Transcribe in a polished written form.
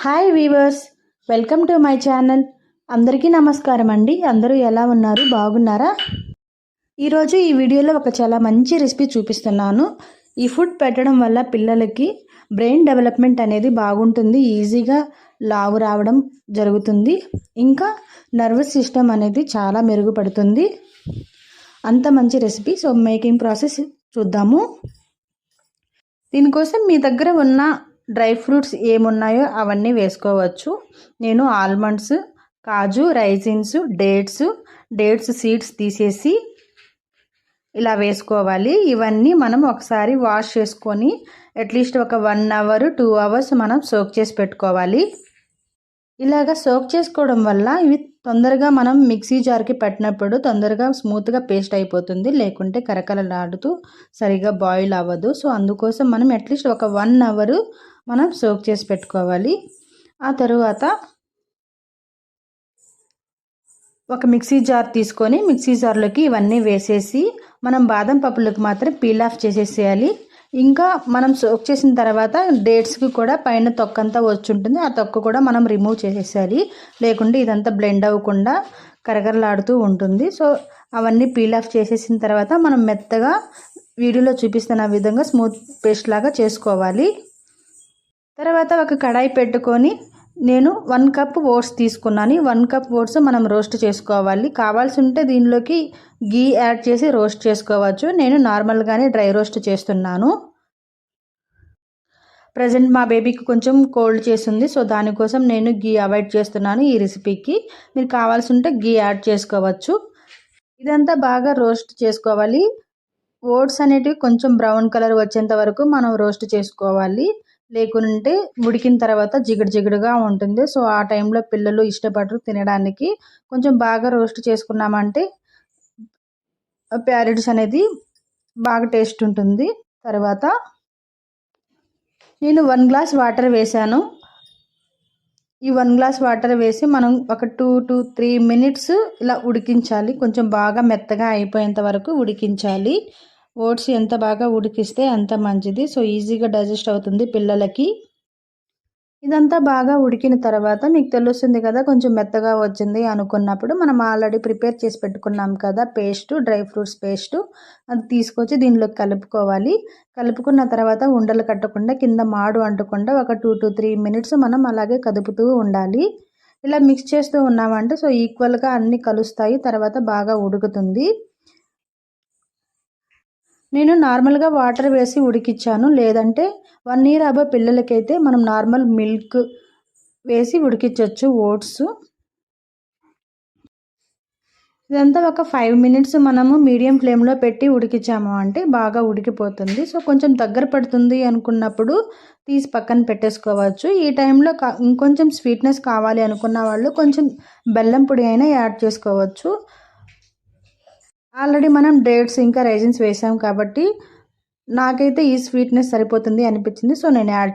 Hi weavers, welcome to my channel. అందరికీ నమస్కారం అండి. అందరూ ఎలా ఉన్నారు? బాగున్నారా? ఈరోజు ఈ వీడియోలో ఒక చాలా మంచి రెసిపీ చూపిస్తున్నాను. ఈ ఫుడ్ పెట్టడం వల్ల పిల్లలకి బ్రెయిన్ డెవలప్మెంట్ అనేది బాగుంటుంది, ఈజీగా లావు రావడం జరుగుతుంది, ఇంకా నర్వస్ సిస్టమ్ అనేది చాలా మెరుగుపడుతుంది. అంత మంచి రెసిపీ. సో మేకింగ్ ప్రాసెస్ చూద్దాము. దీనికోసం మీ దగ్గర ఉన్న డ్రై ఫ్రూట్స్ ఏమున్నాయో అవన్నీ వేసుకోవచ్చు. నేను ఆల్మండ్స్, కాజు, రైజిన్స్, డేట్స్ సీడ్స్ తీసేసి ఇలా వేసుకోవాలి. ఇవన్నీ మనం ఒకసారి వాష్ చేసుకొని అట్లీస్ట్ ఒక 1 అవర్ 2 అవర్స్ మనం సోక్ చేసి పెట్టుకోవాలి. ఇలాగ సోక్ చేసుకోవడం వల్ల ఇవి తొందరగా మనం మిక్సీ జార్కి పెట్టినప్పుడు తొందరగా స్మూత్గా పేస్ట్ అయిపోతుంది, లేకుంటే కరకరలాడుతూ సరిగా బాయిల్ అవ్వదు. సో అందుకోసం మనం అట్లీస్ట్ ఒక 1 అవర్ మనం సోక్ చేసి పెట్టుకోవాలి. ఆ తరువాత ఒక మిక్సీ జార్ తీసుకొని మిక్సీ జార్లోకి ఇవన్నీ వేసేసి మనం బాదం పప్పులకు మాత్రం పీల్ ఆఫ్ చేసేసేయాలి. ఇంకా మనం సోక్ చేసిన తర్వాత డేట్స్కి కూడా పైన తొక్కంతా వచ్చి ఉంటుంది, ఆ తొక్క కూడా మనం రిమూవ్ చేసేసేయాలి, లేకుంటే ఇదంతా బ్లెండ్ అవ్వకుండా కరకరలాడుతూ ఉంటుంది. సో అవన్నీ పీల్ ఆఫ్ చేసేసిన తర్వాత మనం మెత్తగా వీడియోలో చూపిస్తున్న విధంగా స్మూత్ పేస్ట్ లాగా చేసుకోవాలి. తర్వాత ఒక కడాయి పెట్టుకొని నేను 1 కప్ ఓట్స్ తీసుకున్నాను. 1 కప్ ఓట్స్ మనం రోస్ట్ చేసుకోవాలి. కావాల్సి ఉంటే దీనిలోకి గీ యాడ్ చేసి రోస్ట్ చేసుకోవచ్చు. నేను నార్మల్గానే డ్రై రోస్ట్ చేస్తున్నాను. ప్రజెంట్ మా బేబీకి కొంచెం కోల్డ్ చేస్తుంది, సో దానికోసం నేను గీ అవాయిడ్ చేస్తున్నాను ఈ రెసిపీకి. మీరు కావాల్సి ఉంటే గీ యాడ్ చేసుకోవచ్చు. ఇదంతా బాగా రోస్ట్ చేసుకోవాలి. ఓట్స్ అనేటివి కొంచెం బ్రౌన్ కలర్ వచ్చేంత వరకు మనం రోస్ట్ చేసుకోవాలి, లేకుంటే ఉడికిన తర్వాత జిగుడుగా ఉంటుంది. సో ఆ టైంలో పిల్లలు ఇష్టపడరు తినడానికి. కొంచెం బాగా రోస్ట్ చేసుకున్నామంటే ప్యారెట్స్ అనేది బాగా టేస్ట్ ఉంటుంది. తర్వాత నేను 1 గ్లాస్ వాటర్ వేసాను. ఈ 1 గ్లాస్ వాటర్ వేసి మనం ఒక 2 to 3 మినిట్స్ ఇలా ఉడికించాలి. కొంచెం బాగా మెత్తగా అయిపోయేంత వరకు ఉడికించాలి. ఓట్స్ ఎంత బాగా ఉడికిస్తే అంత మంచిది. సో ఈజీగా డైజెస్ట్ అవుతుంది పిల్లలకి. ఇదంతా బాగా ఉడికిన తర్వాత మీకు తెలుస్తుంది కదా, కొంచెం మెత్తగా వచ్చింది అనుకున్నప్పుడు మనం ఆల్రెడీ ప్రిపేర్ చేసి పెట్టుకున్నాం కదా పేస్ట్, డ్రై ఫ్రూట్స్ పేస్ట్, అది తీసుకొచ్చి దీనిలోకి కలుపుకోవాలి. కలుపుకున్న తర్వాత ఉండలు కట్టకుండా కింద మాడు అంటకుండా ఒక 2 to 3 మినిట్స్ మనం అలాగే కదుపుతూ ఉండాలి. ఇలా మిక్స్ చేస్తూ ఉన్నామంటే సో ఈక్వల్గా అన్నీ కలుస్తాయి, తర్వాత బాగా ఉడుకుతుంది. నేను నార్మల్గా వాటర్ వేసి ఉడికించాను, లేదంటే 1 ఇయర్ అబవ్ పిల్లలకైతే మనం నార్మల్ మిల్క్ వేసి ఉడికించవచ్చు ఓట్స్. ఇదంతా ఒక 5 మినిట్స్ మనము మీడియం ఫ్లేమ్లో పెట్టి ఉడికించాము అంటే బాగా ఉడికిపోతుంది. సో కొంచెం దగ్గర పడుతుంది అనుకున్నప్పుడు తీసి పక్కన పెట్టేసుకోవచ్చు. ఈ టైంలో ఇంకొంచెం స్వీట్నెస్ కావాలి అనుకున్న వాళ్ళు కొంచెం బెల్లం పొడి అయినా యాడ్ చేసుకోవచ్చు. ఆల్రెడీ మనం డేట్స్ ఇంకా రైజిన్స్ వేసాం కాబట్టి నాకైతే ఈ స్వీట్నెస్ సరిపోతుంది అనిపించింది, సో నేను యాడ్